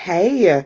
Hey,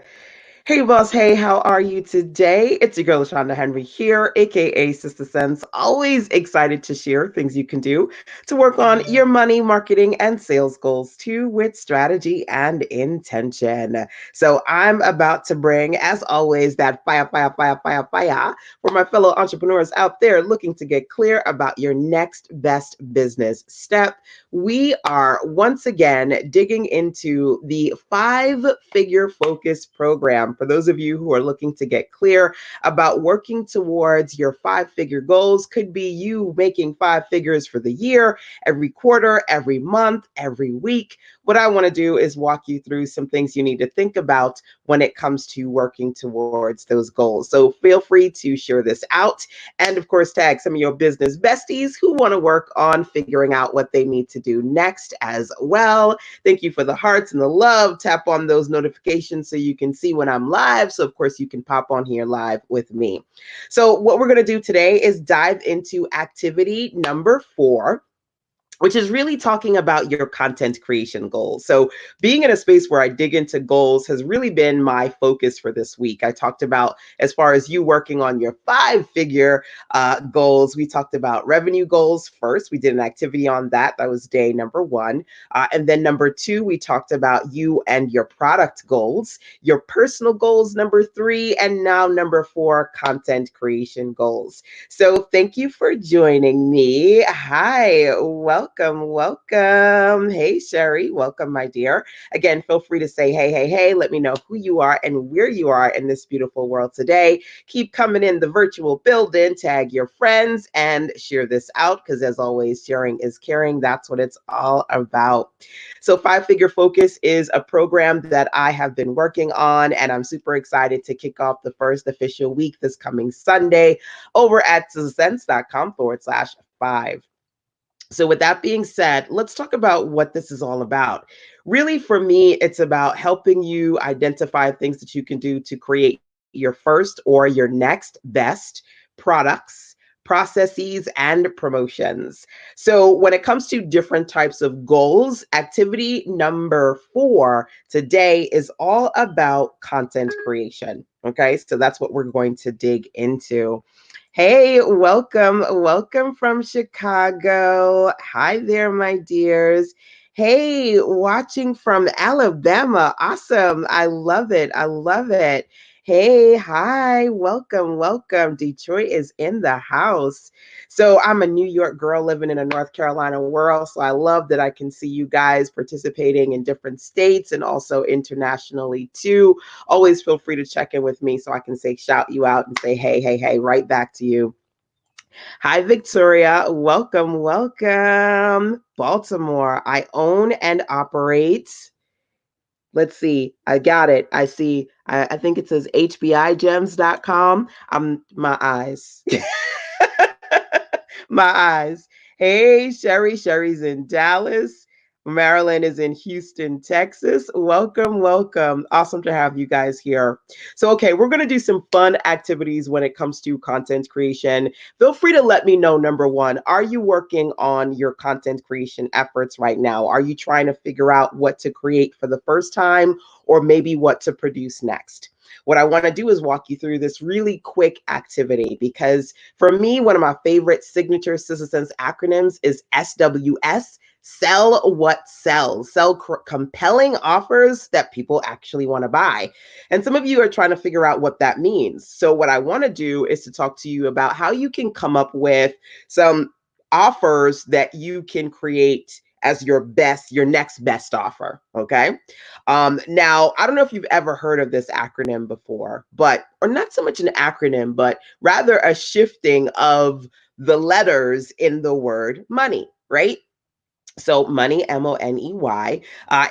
hey, boss. Hey, how are you today? It's your girl, Shonda Henry here, aka Sister Sense. Always excited to share things you can do to work on your money, marketing, and sales goals too with strategy and intention. So, I'm about to bring, as always, that fire for my fellow entrepreneurs out there looking to get clear about your next best business step. We are once again digging into the 5 figure focus program for those of you who are looking to get clear about working towards your 5 figure goals. Could be you making 5 figures for the year, every quarter, every month, every week. What I want to do is walk you through some things you need to think about when it comes to working towards those goals. So feel free to share this out and, of course, tag some of your business besties who want to work on figuring out what they need to do next as well. Thank you for the hearts and the love. Tap on those notifications so you can see when I'm live. So, of course, you can pop on here live with me. So, what we're going to do today is dive into activity number 4, which is really talking about your content creation goals. So, being in a space where I dig into goals has really been my focus for this week. I talked about, as far as you working on your 5 figure goals, we talked about revenue goals first. We did an activity on that. That was day number 1. And then number 2, we talked about you and your product goals, your personal goals, number 3, and now number 4, content creation goals. So thank you for joining me. Hi, welcome. Hey, Sherry, welcome, my dear. Again, feel free to say, hey. Let me know who you are and where you are in this beautiful world today. Keep coming in the virtual building, tag your friends, and share this out because, as always, sharing is caring. That's what it's all about. So, 5 Figure Focus is a program that I have been working on, and I'm super excited to kick off the first official week this coming Sunday over at sense.com/5. So, with that being said, let's talk about what this is all about. Really, for me, it's about helping you identify things that you can do to create your first or your next best products, processes, and promotions. So, when it comes to different types of goals, activity number 4 today is all about content creation. Okay, so that's what we're going to dig into. Hey, welcome from Chicago. Hi there, my dears. Hey, watching from Alabama. Awesome. I love it. I love it. Hey, hi, welcome. Detroit is in the house. So I'm a New York girl living in a North Carolina world. So I love that I can see you guys participating in different states and also internationally too. Always feel free to check in with me so I can say, shout you out and say, hey, right back to you. Hi, Victoria. Welcome. Baltimore. I own and operate. Let's see. I got it. I see. I think it says hbigems.com. My eyes. My eyes. Hey, Sherry. Sherry's in Dallas. Marilyn is in Houston, Texas. Welcome. Awesome to have you guys here. So, okay, we're going to do some fun activities when it comes to content creation. Feel free to let me know, number 1, are you working on your content creation efforts right now? Are you trying to figure out what to create for the first time or maybe what to produce next? What I want to do is walk you through this really quick activity because for me, one of my favorite signature Sister Sense acronyms is SWS. Sell what sells. Sell compelling offers that people actually want to buy. And some of you are trying to figure out what that means. So, what I want to do is to talk to you about how you can come up with some offers that you can create as your next best offer. Okay. Now, I don't know if you've ever heard of this acronym before, or not so much an acronym, but rather a shifting of the letters in the word money, right? So money, MONEY.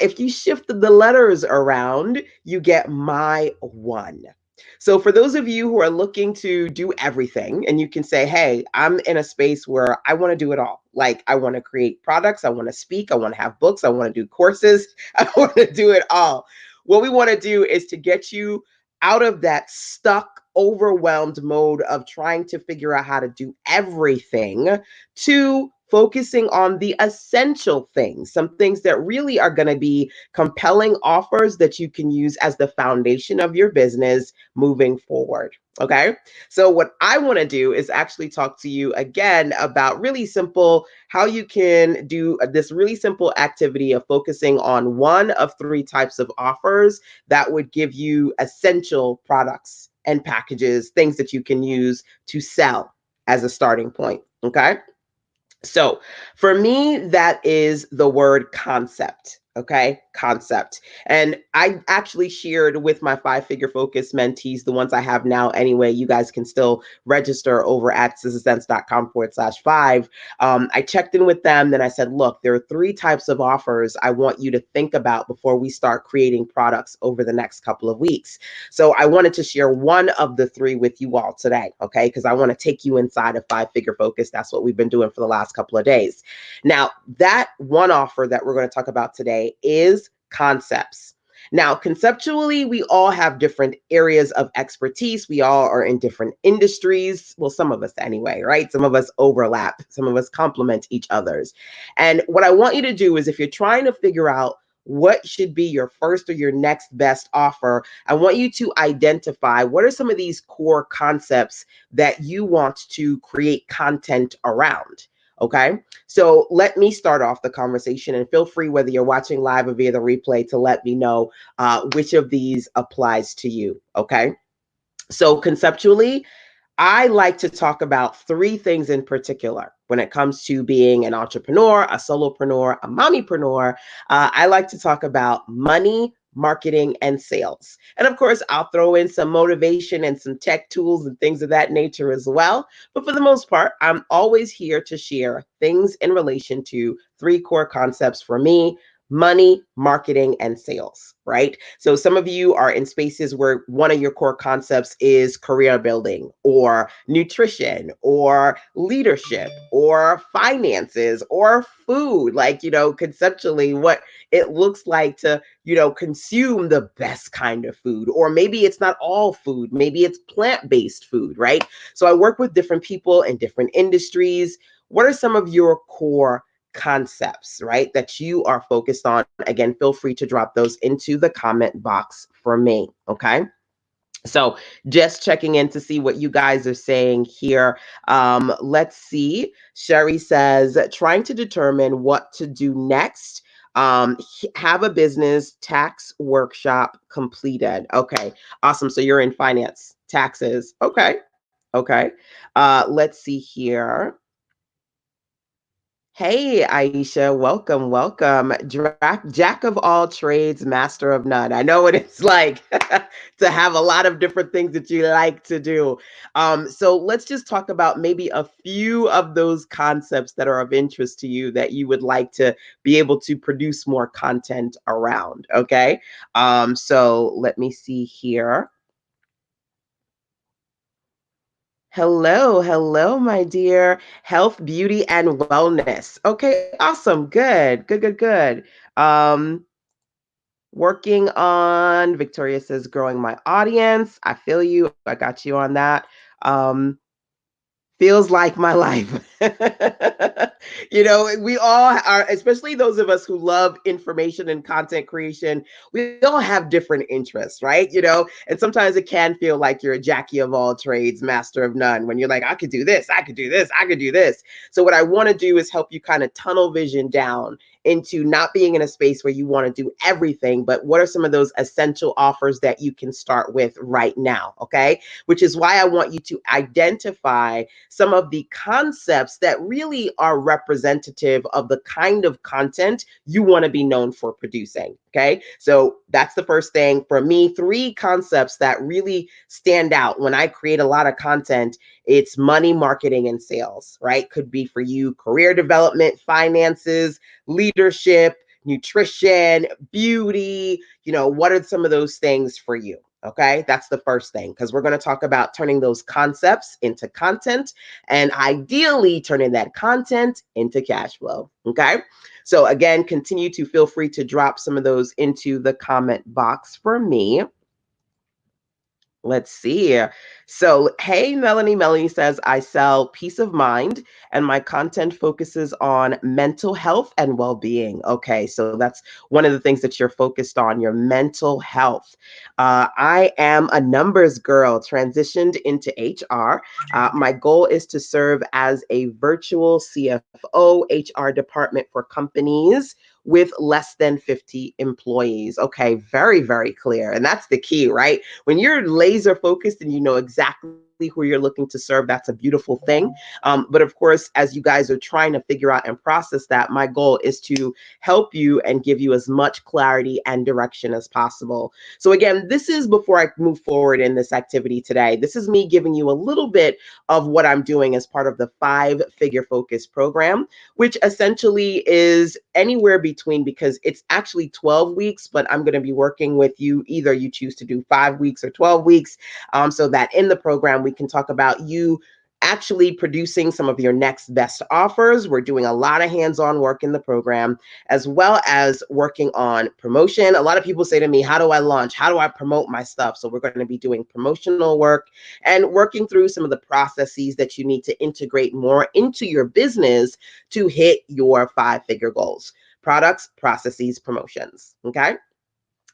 If you shift the letters around, you get my one. So for those of you who are looking to do everything, and you can say, hey, I'm in a space where I want to do it all. Like I want to create products, I want to speak, I want to have books, I want to do courses, I want to do it all. What we want to do is to get you out of that stuck, overwhelmed mode of trying to figure out how to do everything to focusing on the essential things, some things that really are going to be compelling offers that you can use as the foundation of your business moving forward. Okay. So, what I want to do is actually talk to you again about really simple how you can do this really simple activity of focusing on one of three types of offers that would give you essential products and packages, things that you can use to sell as a starting point. Okay. So for me, that is the word concept. Okay, concept. And I actually shared with my 5 Figure Focus mentees, the ones I have now anyway. You guys can still register over at sistasense.com/5. I checked in with them. Then I said, look, there are three types of offers I want you to think about before we start creating products over the next couple of weeks. So I wanted to share one of the three with you all today, okay? Because I want to take you inside of 5 Figure Focus. That's what we've been doing for the last couple of days. Now, that one offer that we're going to talk about today is concepts. Now, conceptually, we all have different areas of expertise. We all are in different industries. Well, some of us anyway, right? Some of us overlap, some of us complement each other's. And what I want you to do is if you're trying to figure out what should be your first or your next best offer, I want you to identify what are some of these core concepts that you want to create content around. Okay. So let me start off the conversation and feel free, whether you're watching live or via the replay, to let me know which of these applies to you. Okay. So conceptually, I like to talk about three things in particular when it comes to being an entrepreneur, a solopreneur, a mommypreneur. I like to talk about money, marketing, and sales. And of course, I'll throw in some motivation and some tech tools and things of that nature as well. But for the most part, I'm always here to share things in relation to three core concepts for me: money, marketing, and sales, right? So some of you are in spaces where one of your core concepts is career building or nutrition or leadership or finances or food, like, conceptually what it looks like to, consume the best kind of food. Or maybe it's not all food, maybe it's plant-based food, right? So I work with different people in different industries. What are some of your core concepts, right, that you are focused on? Again, feel free to drop those into the comment box for me. Okay. So just checking in to see what you guys are saying here. Let's see. Sherry says, trying to determine what to do next. Have a business tax workshop completed. Okay, awesome. So you're in finance, taxes. Okay, okay. Let's see here. Hey, Aisha, welcome, welcome. Jack of all trades, master of none. I know what it's like to have a lot of different things that you like to do. So let's just talk about maybe a few of those concepts that are of interest to you that you would like to be able to produce more content around. Okay. So let me see here. Hello, hello, my dear. Health, beauty, and wellness. Okay, awesome. Good, good, good, good. Um, Working on, Victoria says, growing my audience. I feel you. I got you on that. Um, Feels like my life. We all are, especially those of us who love information and content creation, we all have different interests, right? And sometimes it can feel like you're a Jackie of all trades, master of none, when you're like, I could do this, I could do this, I could do this. So, what I want to do is help you kind of tunnel vision down into not being in a space where you want to do everything, but what are some of those essential offers that you can start with right now? Okay. Which is why I want you to identify some of the concepts that really are representative of the kind of content you want to be known for producing. Okay. So that's the first thing for me. Three concepts that really stand out when I create a lot of content. It's money, marketing, and sales, right? Could be for you career development, finances, leadership, nutrition, beauty. What are some of those things for you? Okay, that's the first thing, because we're going to talk about turning those concepts into content and ideally turning that content into cash flow. Okay, so again, continue to feel free to drop some of those into the comment box for me. Let's see. So, hey, Melanie. Melanie says, I sell peace of mind and my content focuses on mental health and well being. Okay, so that's one of the things that you're focused on, your mental health. I am a numbers girl, transitioned into HR. My goal is to serve as a virtual CFO, HR department for companies with less than 50 employees. Okay, very, very clear. And that's the key, right? When you're laser focused and you know exactly who you're looking to serve, that's a beautiful thing. But of course, as you guys are trying to figure out and process that, my goal is to help you and give you as much clarity and direction as possible. So, again, this is before I move forward in this activity today. This is me giving you a little bit of what I'm doing as part of the 5 Figure Focus program, which essentially is anywhere between, because it's actually 12 weeks, but I'm going to be working with you. Either you choose to do 5 weeks or 12 weeks, so that in the program we can talk about you actually producing some of your next best offers. We're doing a lot of hands-on work in the program, as well as working on promotion. A lot of people say to me, how do I launch? How do I promote my stuff? So we're going to be doing promotional work and working through some of the processes that you need to integrate more into your business to hit your 5 figure goals: products, processes, promotions. Okay.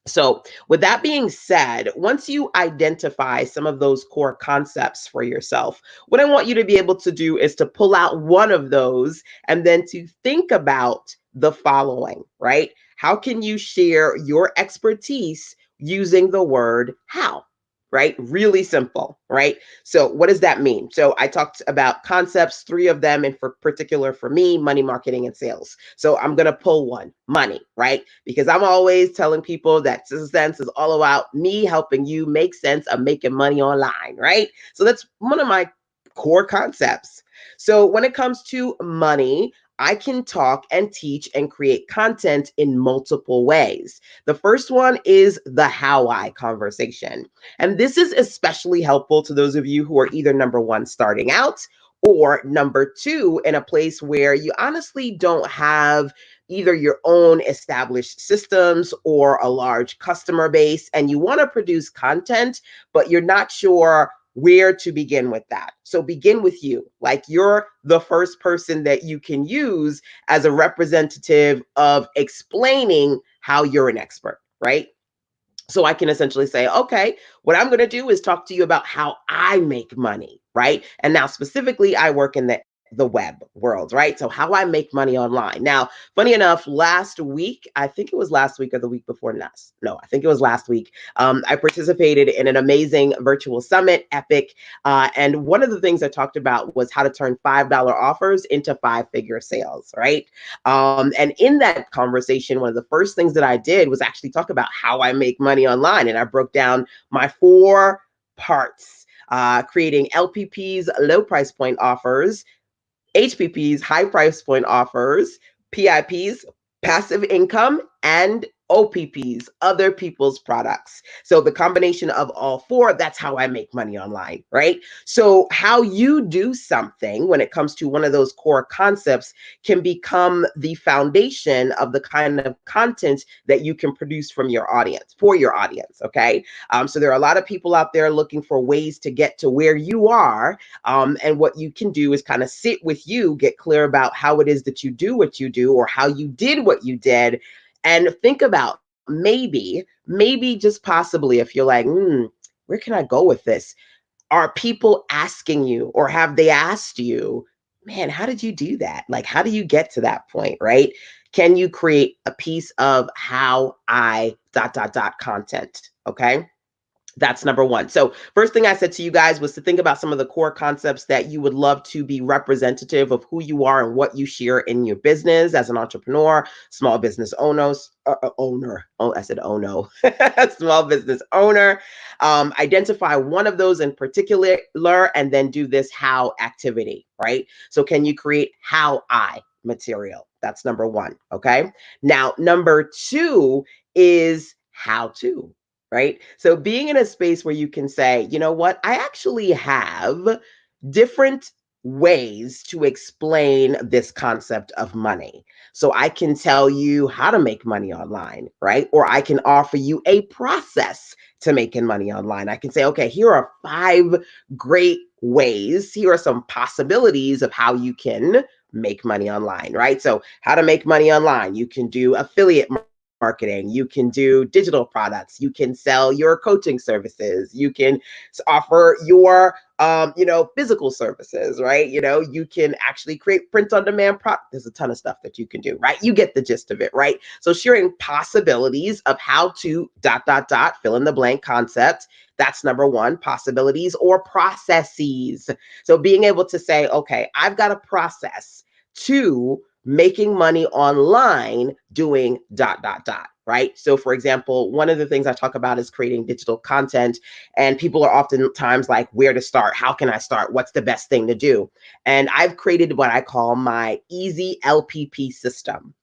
So, with that being said, once you identify some of those core concepts for yourself, what I want you to be able to do is to pull out one of those and then to think about the following, right? How can you share your expertise using the word how? Right? Really simple, right? So, what does that mean? So, I talked about concepts, 3 of them, and for particular for me, money, marketing, and sales. So, I'm going to pull one: money, right? Because I'm always telling people that Sense is all about me helping you make sense of making money online, right? So, that's one of my core concepts. So, when it comes to money, I can talk and teach and create content in multiple ways. The first one is the how I conversation. And this is especially helpful to those of you who are either number one, starting out, or number two, in a place where you honestly don't have either your own established systems or a large customer base, and you want to produce content, but you're not sure where to begin with that. So begin with you. Like, you're the first person that you can use as a representative of explaining how you're an expert, right? So I can essentially say, okay, what I'm going to do is talk to you about how I make money, right? And now specifically, I work in the web world, right? So how I make money online. Now, funny enough, last week, I think it was last week or the week before last. No, I think it was last week. I participated in an amazing virtual summit, Epic. And one of the things I talked about was how to turn $5 offers into 5 figure sales, right? And in that conversation, one of the first things that I did was actually talk about how I make money online. And I broke down my 4 parts: creating LPPs, low price point offers; HPPs, high price point offers; PIPs, passive income; and OPPs, other people's products. So the combination of all 4, that's how I make money online, right? So how you do something when it comes to one of those core concepts can become the foundation of the kind of content that you can produce from your audience, for your audience, okay? So there are a lot of people out there looking for ways to get to where you are, and what you can do is kind of sit with you, get clear about how it is that you do what you do, or how you did what you did, and think about maybe just possibly, if you're like, where can I go with this? Are people asking you, or have they asked you, man, how did you do that? Like, how do you get to that point, right? Can you create a piece of how I dot dot dot content? Okay. That's number one. So, first thing I said to you guys was to think about some of the core concepts that you would love to be representative of who you are and what you share in your business as an entrepreneur, small business owner. Oh, I said oh no, small business owner. Identify one of those in particular, and then do this how activity, right? So, can you create how I material? That's number one. Okay. Now, number two is how to, right? So being in a space where you can say, you know what, I actually have different ways to explain this concept of money. So I can tell you how to make money online, right? Or I can offer you a process to making money online. I can say, okay, here are 5 great ways. Here are some possibilities of how you can make money online, right? So, how to make money online. You can do affiliate marketing, you can do digital products, you can sell your coaching services, you can offer your physical services, right? You can actually create print on demand product. There's a ton of stuff that you can do, right? You get the gist of it, right? So sharing possibilities of how to fill in the blank concept. That's number one, possibilities or processes. So being able to say, okay, I've got a process to making money online doing right? So, for example, one of the things I talk about is creating digital content, and people are oftentimes like, where to start? How can I start? What's the best thing to do? And I've created what I call my easy LPP system,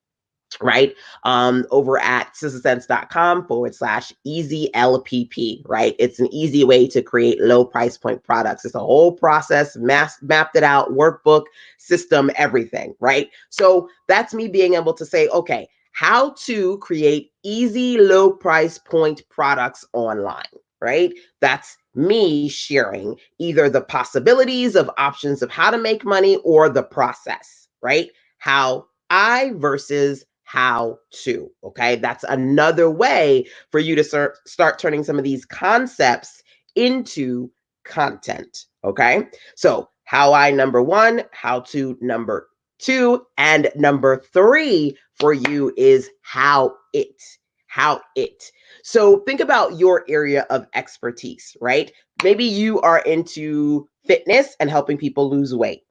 right? Over at sistasense.com/easy LPP, right? It's an easy way to create low price point products. It's a whole process, mapped it out, workbook, system, everything, right? So that's me being able to say, okay, how to create easy low price point products online, right? That's me sharing either the possibilities of options of how to make money or the process, right? How I versus how to. Okay. That's another way for you to start turning some of these concepts into content. Okay. So, how I number one, how to number two, and number three for you is how it. How it. So, think about your area of expertise, right? Maybe you are into fitness and helping people lose weight.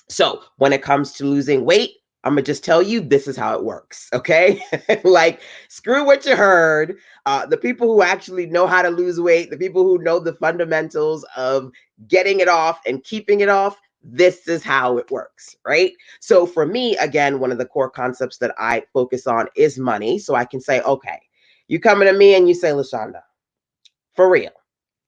So when it comes to losing weight, I'm gonna just tell you this is how it works. Okay. Like, screw what you heard. The people who actually know how to lose weight, the people who know the fundamentals of getting it off and keeping it off, this is how it works, right? So for me, again, one of the core concepts that I focus on is money. So I can say, okay, you coming to me and you say, LaShonda, for real,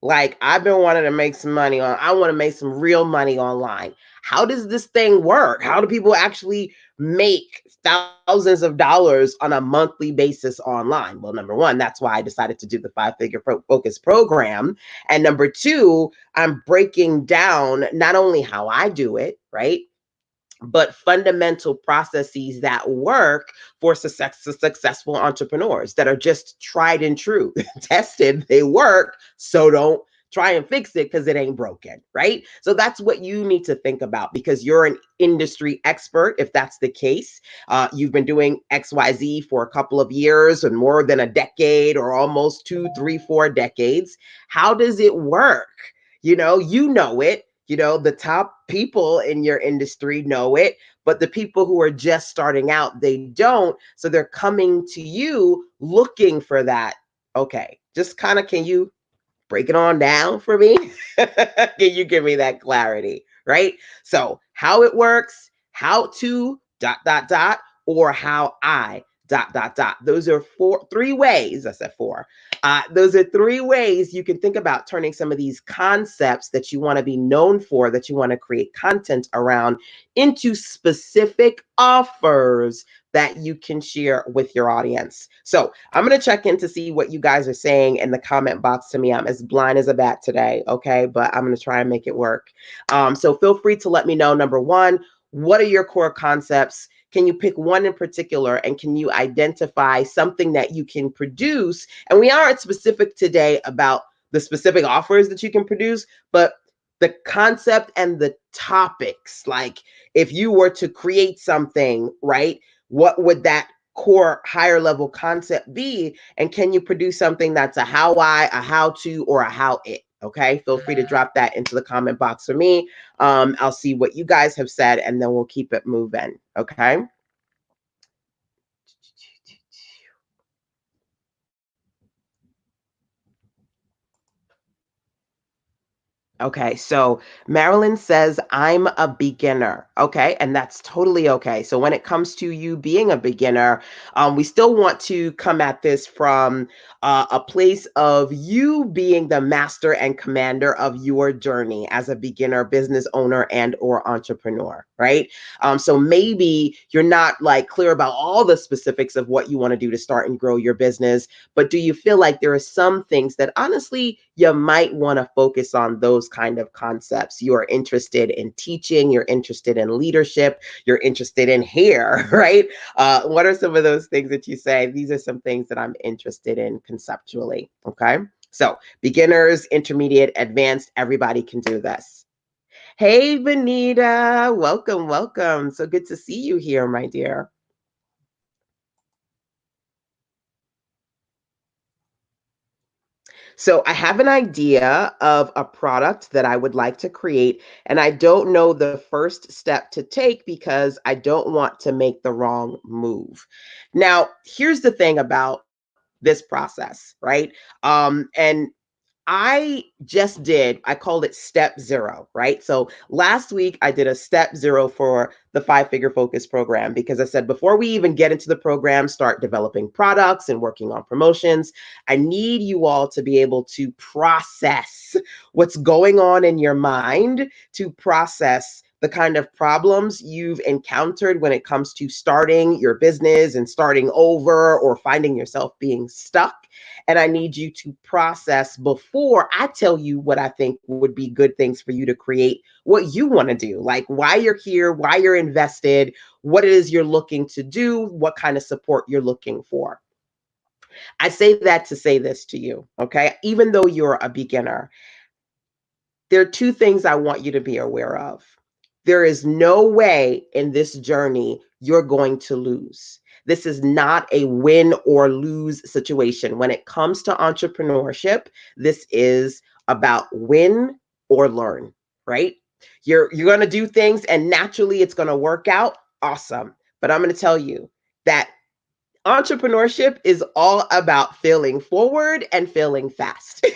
like, I've been wanting to make some money I want to make some real money online. How does this thing work? How do people actually make thousands of dollars on a monthly basis online? Well, number one, that's why I decided to do the five-figure focus program. And number two, I'm breaking down not only how I do it, right? But fundamental processes that work for successful entrepreneurs that are just tried and true, tested, they work. So don't try and fix it because it ain't broken, right? So that's what you need to think about, because you're an industry expert. If that's the case, you've been doing XYZ for a couple of years and more than a decade, or almost 2, 3, 4 decades. How does it work? You know it. The top people in your industry know it, but the people who are just starting out, they don't. So they're coming to you looking for that. Okay, just kind of, can you break it on down for me? Can you give me that clarity? Right? So, how it works, how to or how I Those are three ways. I said four. Those are three ways you can think about turning some of these concepts that you want to be known for, that you want to create content around, into specific offers that you can share with your audience. So I'm going to check in to see what you guys are saying in the comment box to me. I'm as blind as a bat today, okay? But I'm going to try and make it work. So feel free to let me know, number one, what are your core concepts? Can you pick one in particular, and can you identify something that you can produce? And we aren't specific today about the specific offers that you can produce, but the concept and the topics. Like, if you were to create something, right, what would that core higher level concept be? And can you produce something that's a how I, a how to, or a how it? Okay, feel free to drop that into the comment box for me. I'll see what you guys have said, and then we'll keep it moving. Okay. Okay, so Marilyn says, I'm a beginner. Okay, and that's totally okay. So when it comes to you being a beginner, we still want to come at this from a place of you being the master and commander of your journey as a beginner business owner and or entrepreneur, right? So maybe you're not like clear about all the specifics of what you want to do to start and grow your business, but do you feel like there are some things that honestly you might want to focus on those kind of concepts? You're interested in teaching, you're interested in leadership, you're interested in hair, right? What are some of those things that you say? These are some things that I'm interested in conceptually. Okay. So, beginners, intermediate, advanced, everybody can do this. Hey, Benita, welcome, welcome. So good to see you here, my dear. So I have an idea of a product that I would like to create, and I don't know the first step to take because I don't want to make the wrong move. Now, here's the thing about this process, right? And I called it step zero, right? So last week I did a step zero for the five figure focus program because I said before we even get into the program, start developing products and working on promotions, I need you all to be able to process what's going on in your mind, to process the kind of problems you've encountered when it comes to starting your business and starting over or finding yourself being stuck. And I need you to process before I tell you what I think would be good things for you to create what you want to do, like why you're here, why you're invested, what it is you're looking to do, what kind of support you're looking for. I say that to say this to you, okay? Even though you're a beginner, there are two things I want you to be aware of. There is no way in this journey you're going to lose. This is not a win or lose situation. When it comes to entrepreneurship, this is about win or learn, right? You're going to do things and naturally it's going to work out. Awesome. But I'm going to tell you that entrepreneurship is all about failing forward and failing fast.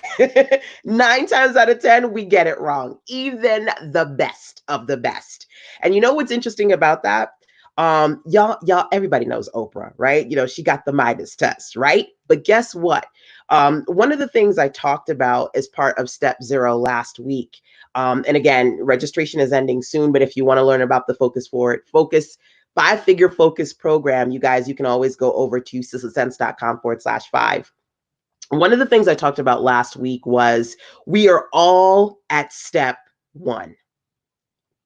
9 times out of 10, we get it wrong, even the best of the best. And you know what's interesting about that? Y'all, everybody knows Oprah, right? You know, she got the Midas test, right? But guess what? One of the things I talked about as part of Step Zero last week, and again, registration is ending soon, but if you want to learn about the Focus five figure focus program, you guys, you can always go over to sistasense.com/5. One of the things I talked about last week was we are all at step one.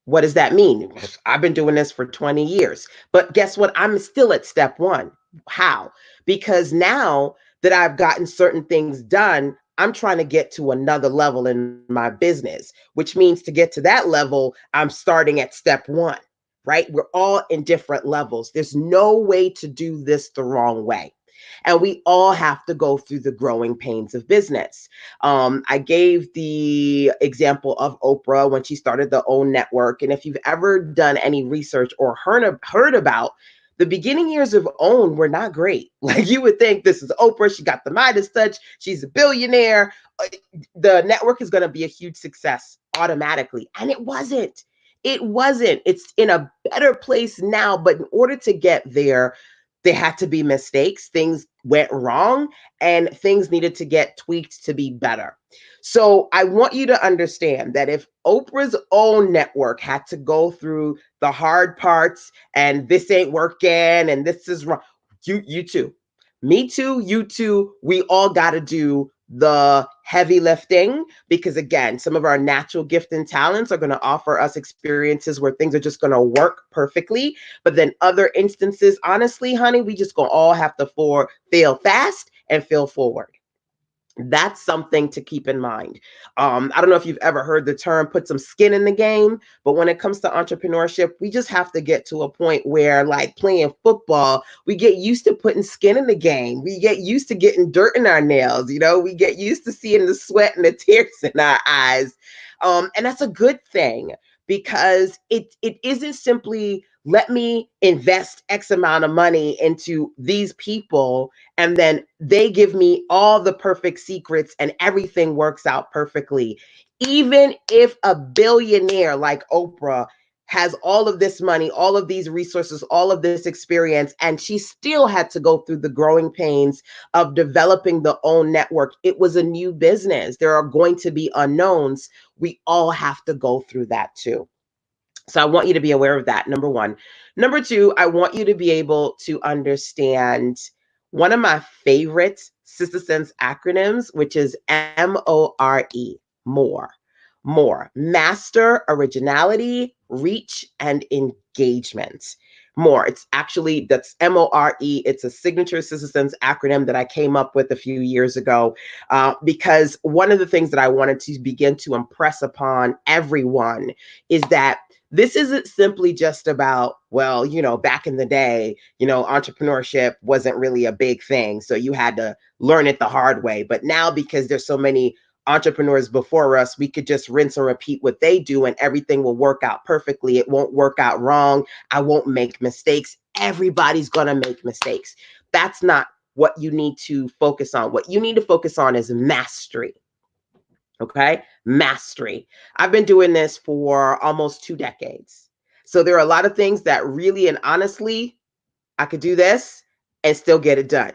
What does that mean? I've been doing this for 20 years, but guess what? I'm still at step one. How? Because now that I've gotten certain things done, I'm trying to get to another level in my business, which means to get to that level, I'm starting at step one, right? We're all in different levels. There's no way to do this the wrong way. And we all have to go through the growing pains of business. I gave the example of Oprah when she started the OWN network. And if you've ever done any research or heard about the beginning years of OWN were not great. Like you would think this is Oprah, she got the Midas touch, she's a billionaire. The network is going to be a huge success automatically. And it wasn't. It wasn't. It's in a better place now, but in order to get there had to be mistakes, things went wrong, and things needed to get tweaked to be better. So I want you to understand that if Oprah's own network had to go through the hard parts and this ain't working and this is wrong, you too. Me too, you too. We all got to do the heavy lifting because again, some of our natural gift and talents are going to offer us experiences where things are just going to work perfectly. But then other instances, honestly, honey, we just going to all have to fail fast and fail forward. That's something to keep in mind. I don't know if you've ever heard the term put some skin in the game, but when it comes to entrepreneurship, we just have to get to a point where, like playing football, we get used to putting skin in the game. We get used to getting dirt in our nails. You know, we get used to seeing the sweat and the tears in our eyes. And that's a good thing because it isn't simply let me invest X amount of money into these people and then they give me all the perfect secrets and everything works out perfectly. Even if a billionaire like Oprah has all of this money, all of these resources, all of this experience, and she still had to go through the growing pains of developing the own network. It was a new business. There are going to be unknowns. We all have to go through that too. So I want you to be aware of that, number one. Number two, I want you to be able to understand one of my favorite Sister Sense acronyms, which is MORE, more. More. Master, originality, reach, and engagement. More. It's actually, that's MORE. It's a signature Sister Sense acronym that I came up with a few years ago because one of the things that I wanted to begin to impress upon everyone is that this isn't simply just about, well, back in the day, entrepreneurship wasn't really a big thing. So you had to learn it the hard way. But now, because there's so many entrepreneurs before us, we could just rinse and repeat what they do and everything will work out perfectly. It won't work out wrong. I won't make mistakes. Everybody's going to make mistakes. That's not what you need to focus on. What you need to focus on is mastery. Okay, mastery. I've been doing this for almost 2 decades. So there are a lot of things that really and honestly, I could do this and still get it done.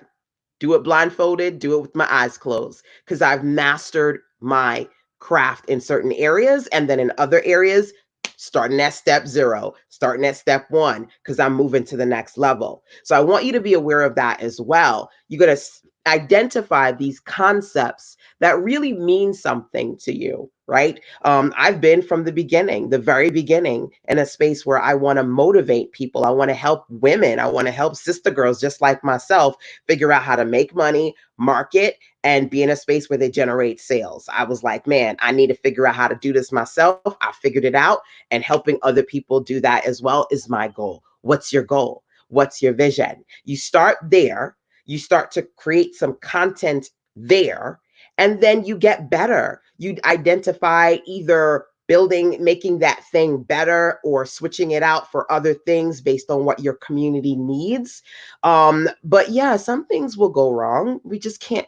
Do it blindfolded, do it with my eyes closed, because I've mastered my craft in certain areas. And then in other areas, starting at step zero, starting at step one, because I'm moving to the next level. So I want you to be aware of that as well. You're going to identify these concepts that really mean something to you, right? I've been from the beginning, the very beginning, in a space where I want to motivate people. I want to help women. I want to help sister girls just like myself figure out how to make money, market, and be in a space where they generate sales. I was like, man, I need to figure out how to do this myself. I figured it out, and helping other people do that as well is my goal. What's your goal? What's your vision? You start there. You start to create some content there, and then you get better. You identify either making that thing better or switching it out for other things based on what your community needs. But yeah, some things will go wrong. We can't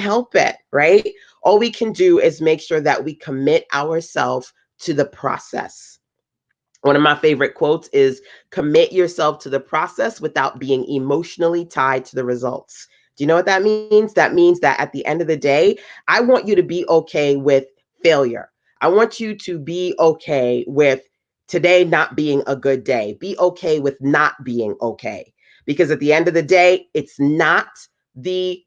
help it, right? All we can do is make sure that we commit ourselves to the process. One of my favorite quotes is commit yourself to the process without being emotionally tied to the results. Do you know what that means? That means that at the end of the day, I want you to be okay with failure. I want you to be okay with today not being a good day. Be okay with not being okay. Because at the end of the day, it's not the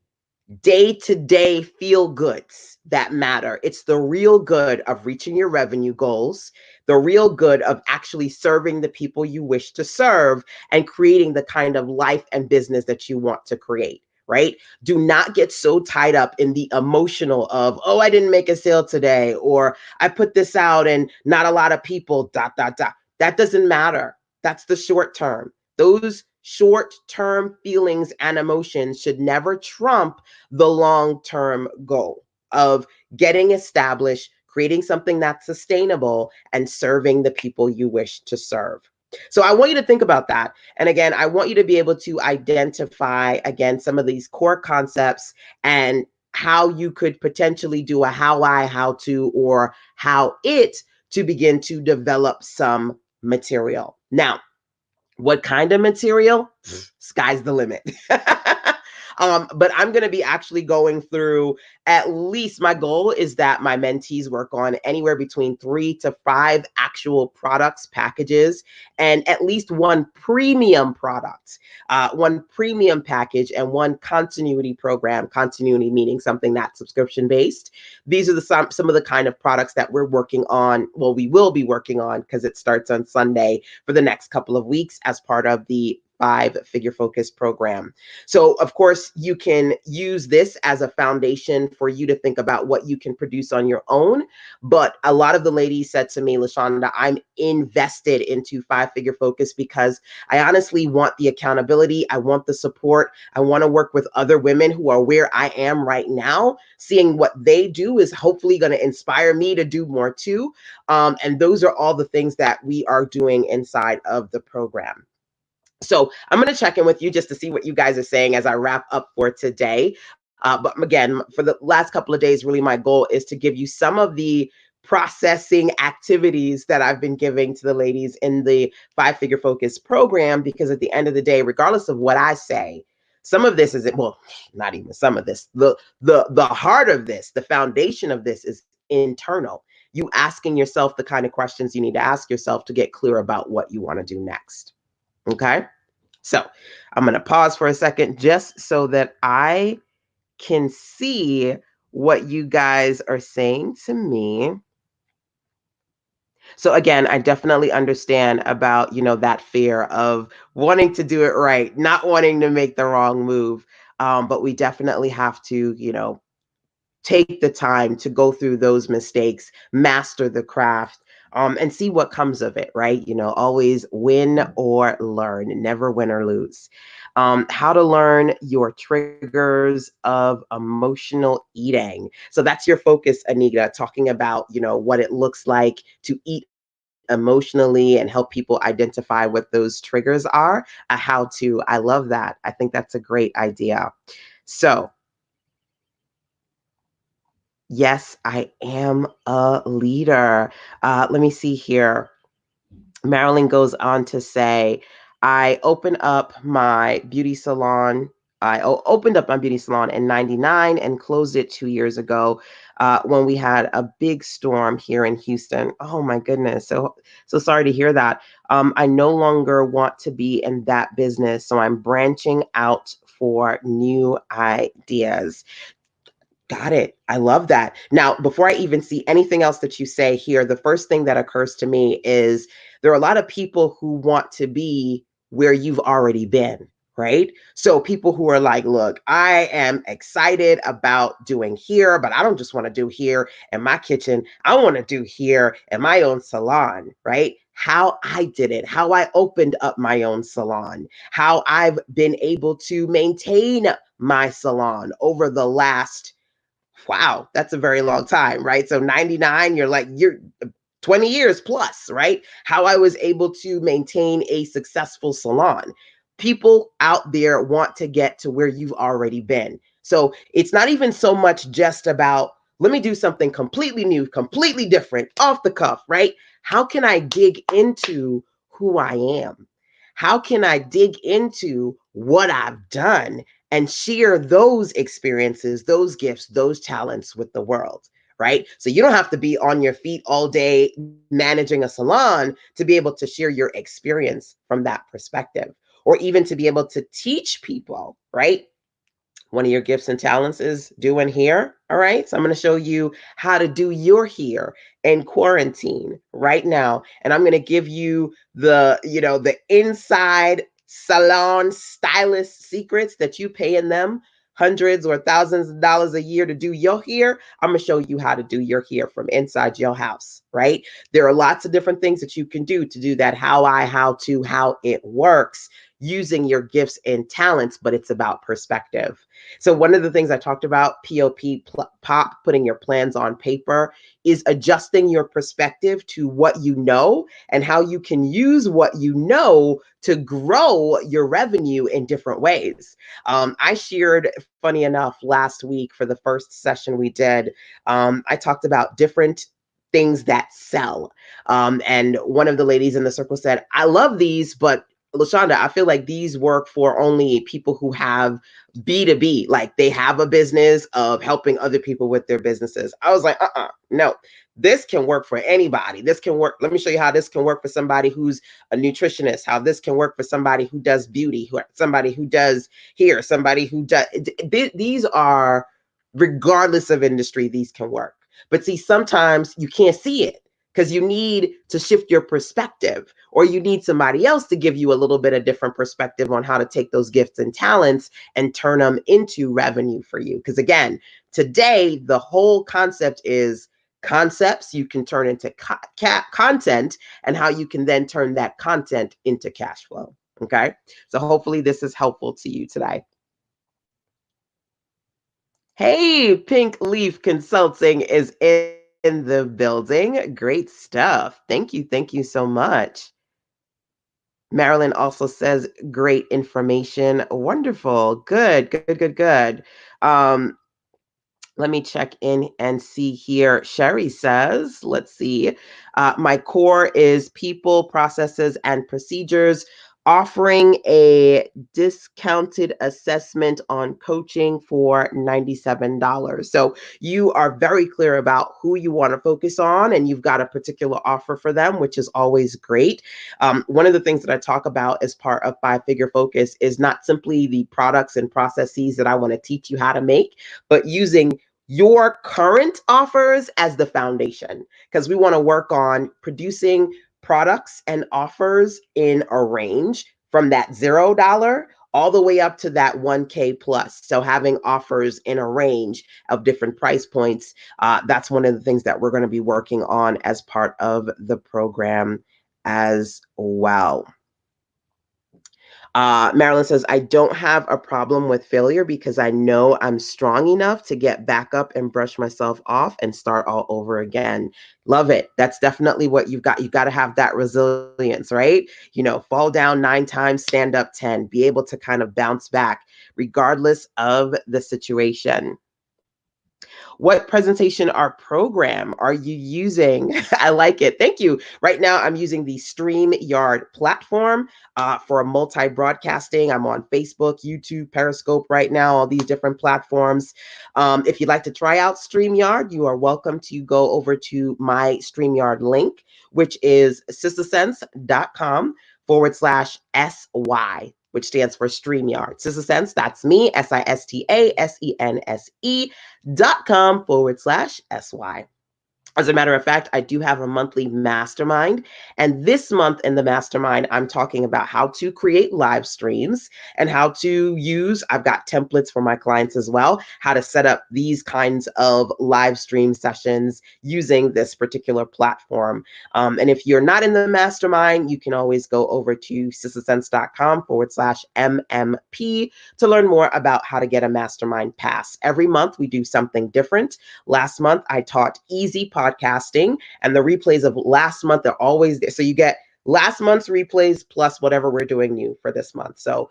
day-to-day feel goods that matter. It's the real good of reaching your revenue goals, the real good of actually serving the people you wish to serve and creating the kind of life and business that you want to create, right? Do not get so tied up in the emotional of, oh, I didn't make a sale today, or I put this out and not a lot of people, dot, dot, dot. That doesn't matter. That's the short term. Those short-term feelings and emotions should never trump the long-term goal of getting established, creating something that's sustainable, and serving the people you wish to serve. So I want you to think about that. And again, I want you to be able to identify, again, some of these core concepts and how you could potentially do a how to, or how it to begin to develop some material. Now, what kind of material? Sky's the limit. But I'm going to be actually going through, at least my goal is that my mentees work on anywhere between 3 to 5 actual products, packages, and at least one premium product, one premium package, and one continuity program. Continuity meaning something that's subscription based. These are some of the kind of products that we're working on. Well, we will be working on, because it starts on Sunday, for the next couple of weeks as part of the 5-Figure Focus program. So, of course, you can use this as a foundation for you to think about what you can produce on your own. But a lot of the ladies said to me, LaShonda, I'm invested into 5-Figure Focus because I honestly want the accountability. I want the support. I want to work with other women who are where I am right now. Seeing what they do is hopefully going to inspire me to do more too. And those are all the things that we are doing inside of the program. So I'm going to check in with you just to see what you guys are saying as I wrap up for today. But again, for the last couple of days, really my goal is to give you some of the processing activities that I've been giving to the ladies in the 5-Figure Focus program, because at the end of the day, regardless of what I say, some of this is, well, not even some of this, the heart of this, the foundation of this is internal. You asking yourself the kind of questions you need to ask yourself to get clear about what you want to do next. Okay. So I'm going to pause for a second just so that I can see what you guys are saying to me. So again, I definitely understand about, that fear of wanting to do it right, not wanting to make the wrong move. But we definitely have to, take the time to go through those mistakes, master the craft, and see what comes of it, right? Always win or learn, never win or lose. How to learn your triggers of emotional eating. So that's your focus, Anita, talking about, what it looks like to eat emotionally and help people identify what those triggers are, a how to. I love that. I think that's a great idea. So, yes, I am a leader. Let me see here. Marilyn goes on to say, I opened up my beauty salon. Opened up my beauty salon in 99 and closed it 2 years ago when we had a big storm here in Houston. Oh my goodness. So sorry to hear that. I no longer want to be in that business. So I'm branching out for new ideas. Got it. I love that. Now, before I even see anything else that you say here, the first thing that occurs to me is there are a lot of people who want to be where you've already been, right? So people who are like, look, I am excited about doing here, but I don't just want to do here in my kitchen. I want to do here in my own salon, right? How I did it, how I opened up my own salon, how I've been able to maintain my salon over the last, wow, that's a very long time, right? So 99, you're 20 years plus, right? How I was able to maintain a successful salon. People out there want to get to where you've already been. So it's not even so much just about, let me do something completely new, completely different, off the cuff, right? How can I dig into who I am? How can I dig into what I've done and share those experiences, those gifts, those talents with the world, right? So you don't have to be on your feet all day managing a salon to be able to share your experience from that perspective, or even to be able to teach people, right? One of your gifts and talents is doing hair. All right. So I'm going to show you how to do your hair in quarantine right now. And I'm going to give you the inside salon stylist secrets that you pay in them hundreds or thousands of dollars a year to do your hair. I'm going to show you how to do your hair from inside your house, right? There are lots of different things that you can do to do that. How it works using your gifts and talents, but it's about perspective. So one of the things I talked about, POP, putting your plans on paper, is adjusting your perspective to what you know and how you can use what you know to grow your revenue in different ways. I shared, funny enough, last week for the first session we did, I talked about different things that sell. And one of the ladies in the circle said, I love these, but LaShonda, I feel like these work for only people who have B2B, like they have a business of helping other people with their businesses. I was like, no, this can work for anybody. This can work. Let me show you how this can work for somebody who's a nutritionist, how this can work for somebody who does beauty, somebody who does hair, somebody who does, these are, regardless of industry, these can work. But see, sometimes you can't see it because you need to shift your perspective, or you need somebody else to give you a little bit of different perspective on how to take those gifts and talents and turn them into revenue for you. Because again, today, the whole concept is concepts you can turn into content, and how you can then turn that content into cash flow. Okay. So hopefully this is helpful to you today. Hey, Pink Leaf Consulting is in the building. Great stuff. Thank you. Thank you so much. Marilyn also says great information. Wonderful. Good, good, good, good. Let me check in and see here. Sherry says, let's see. My core is people, processes, and procedures, offering a discounted assessment on coaching for $97. So you are very clear about who you want to focus on, and you've got a particular offer for them, which is always great. One of the things that I talk about as part of Five Figure Focus is not simply the products and processes that I want to teach you how to make, but using your current offers as the foundation, because we want to work on producing products and offers in a range from that $0 all the way up to that 1K plus. So having offers in a range of different price points, that's one of the things that we're going to be working on as part of the program as well. Marilyn says, I don't have a problem with failure because I know I'm strong enough to get back up and brush myself off and start all over again. Love it. That's definitely what you've got. You've got to have that resilience, right? You know, fall down 9 times, stand up 10, be able to kind of bounce back regardless of the situation. What presentation or program are you using? I like it. Thank you. Right now, I'm using the StreamYard platform for multi-broadcasting. I'm on Facebook, YouTube, Periscope right now, all these different platforms. If you'd like to try out StreamYard, you are welcome to go over to my StreamYard link, which is sistasense.com/SY, which stands for StreamYard. SistaSense, that's me, SISTASENSE.com/SY. As a matter of fact, I do have a monthly mastermind. And this month in the mastermind, I'm talking about how to create live streams and how to use, I've got templates for my clients as well, how to set up these kinds of live stream sessions using this particular platform. And if you're not in the mastermind, you can always go over to sistasense.com/MMP to learn more about how to get a mastermind pass. Every month we do something different. Last month, I taught easy podcasting, and the replays of last month are always there. So you get last month's replays plus whatever we're doing new for this month. So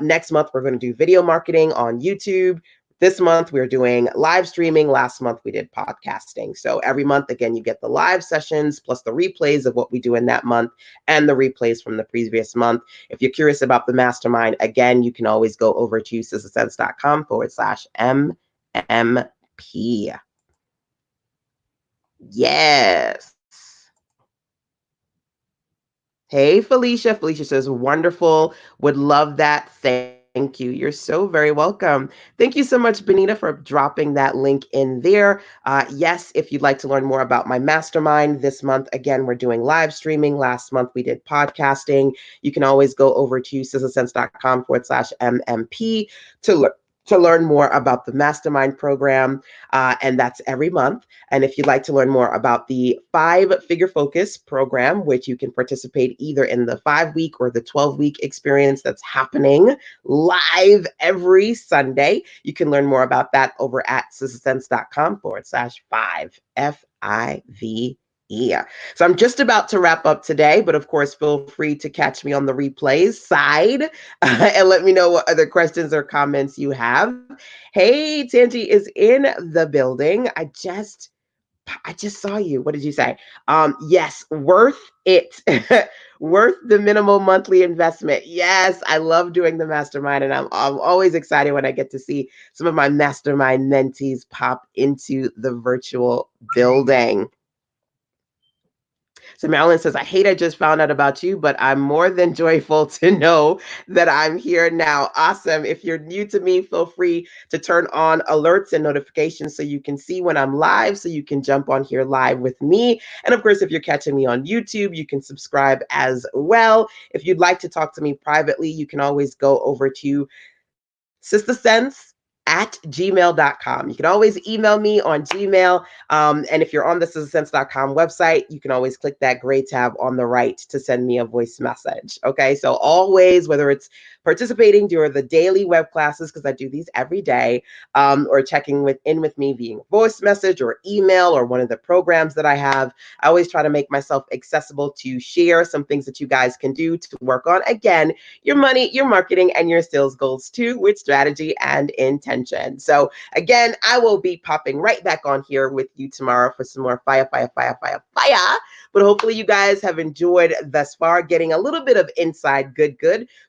next month, we're going to do video marketing on YouTube. This month, we're doing live streaming. Last month, we did podcasting. So every month, again, you get the live sessions plus the replays of what we do in that month and the replays from the previous month. If you're curious about the mastermind, again, you can always go over to sistasense.com/MMP. Yes. Hey, Felicia. Felicia says, wonderful. Would love that. Thank you. You're so very welcome. Thank you so much, Benita, for dropping that link in there. Yes, if you'd like to learn more about my mastermind this month, again, we're doing live streaming. Last month, we did podcasting. You can always go over to sistasense.com/MMP to learn more about the mastermind program. And that's every month. And if you'd like to learn more about the 5 Figure Focus program, which you can participate either in the 5-week or the 12-week experience that's happening live every Sunday, you can learn more about that over at sistasense.com/5 FIVE. So I'm just about to wrap up today, but of course, feel free to catch me on the replays side and let me know what other questions or comments you have. Hey, Tanji is in the building. I just saw you. What did you say? Yes, worth it. Worth the minimal monthly investment. Yes, I love doing the mastermind, and I'm always excited when I get to see some of my mastermind mentees pop into the virtual building. So Marilyn says, I hate I just found out about you, but I'm more than joyful to know that I'm here now. Awesome. If you're new to me, feel free to turn on alerts and notifications so you can see when I'm live, so you can jump on here live with me. And of course, if you're catching me on YouTube, you can subscribe as well. If you'd like to talk to me privately, you can always go over to sistasense@gmail.com. You can always email me on Gmail. And if you're on the sistasense.com website, you can always click that gray tab on the right to send me a voice message. Okay. So always, whether it's participating during the daily web classes, because I do these every day, or checking with me via voice message or email or one of the programs that I have, I always try to make myself accessible to share some things that you guys can do to work on, again, your money, your marketing, and your sales goals too, with strategy and intention. So again, I will be popping right back on here with you tomorrow for some more fire, fire, fire, fire, fire. But hopefully you guys have enjoyed thus far, getting a little bit of inside good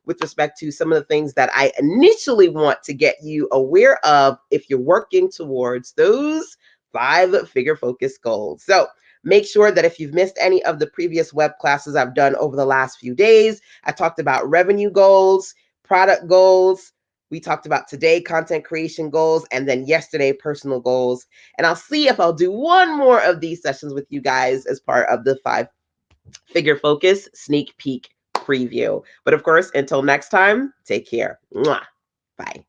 with respect to some of the things that I initially want to get you aware of if you're working towards those 5-figure focus goals. So make sure that if you've missed any of the previous web classes I've done over the last few days, I talked about revenue goals, product goals. We talked about today content creation goals, and then yesterday personal goals. And I'll see if I'll do one more of these sessions with you guys as part of the 5-figure focus sneak peek preview. But of course, until next time, take care. Mwah. Bye.